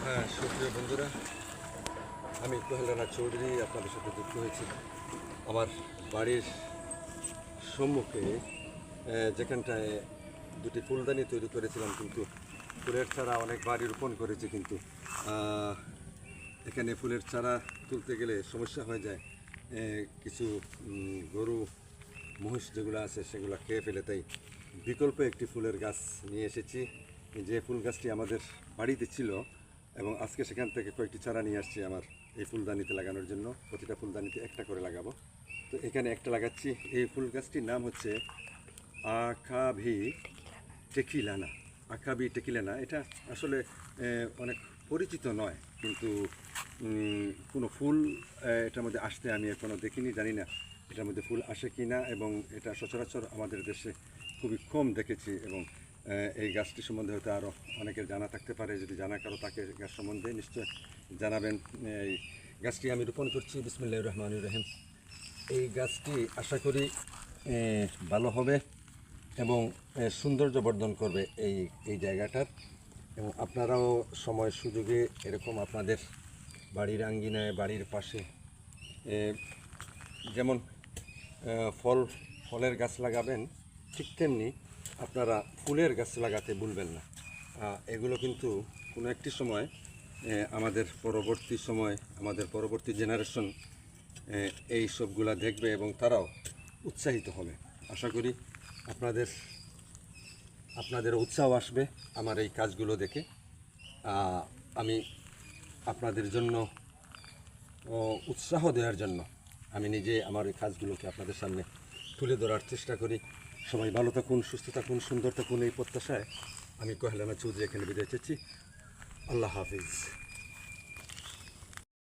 হ্যাঁ, সুপ্রিয় বন্ধুরা, আমি কোহেল রানা চৌধুরী আপনাদের সাথে যুক্ত হয়েছি। আমার বাড়ির সম্মুখে যেখানটায় দুটি ফুলদানি তৈরি করেছিলাম, কিন্তু ফুলের চারা অনেক বাড়ি রোপণ করেছি, কিন্তু এখানে ফুলের চারা তুলতে গেলে সমস্যা হয়ে যায়। কিছু গরু মহিষ যেগুলো আছে সেগুলো খেয়ে ফেলে, তাই বিকল্প একটি ফুলের গাছ নিয়ে এসেছি, যে ফুল গাছটি আমাদের বাড়িতে ছিল, এবং আজকে সেখান থেকে কয়েকটি চারা নিয়ে আসছি আমার এই ফুলদানিতে লাগানোর জন্য। প্রতিটা ফুলদানিতে একটা করে লাগাবো। তো এখানে একটা লাগাচ্ছি। এই ফুল গাছটির নাম হচ্ছে আকাভি টেকিলানা। আকাভি টেকিলানা, এটা আসলে অনেক পরিচিত নয়, কিন্তু কোনো ফুল এটার মধ্যে আসতে আমি এখনও দেখিনি, জানি না এটার মধ্যে ফুল আসে কি না, এবং এটা সচরাচর আমাদের দেশে খুবই কম দেখেছি। এবং এই গাছটি সম্বন্ধে হয়তো আরও অনেকের জানা থাকতে পারে। যদি জানা কারো তাকে গাছ সম্বন্ধে নিশ্চয় জানাবেন। এই গাছটি আমি রোপণ করছি। বিসমিল্লাহির রহমানির রহিম। এই গাছটি আশা করি ভালো হবে এবং সৌন্দর্য বর্ধন করবে এই জায়গাটার। এবং আপনারাও সময় সুযোগে এরকম আপনাদের বাড়ির আঙ্গিনায়, বাড়ির পাশে যেমন ফলের গাছ লাগাবেন, ঠিক তেমনি আপনারা ফুলের গাছ লাগাতে ভুলবেন না। এগুলো কিন্তু কোনো একটি সময় আমাদের পরবর্তী জেনারেশন এই সবগুলা দেখবে এবং তারাও উৎসাহিত হবে। আশা করি আপনাদের উৎসাহ আসবে আমার এই কাজগুলো দেখে। আমি আপনাদের জন্য উৎসাহ দেওয়ার জন্য আমি নিজে আমার এই কাজগুলোকে আপনাদের সামনে তুলে ধরার চেষ্টা করি। সবাই ভালো থাকুন, সুস্থ থাকুন, সুন্দর থাকুন, এই প্রত্যাশায় আমি কোহেল রানা চৌধুরী এখানে বিদায় চাচ্ছি। আল্লাহ হাফিজ।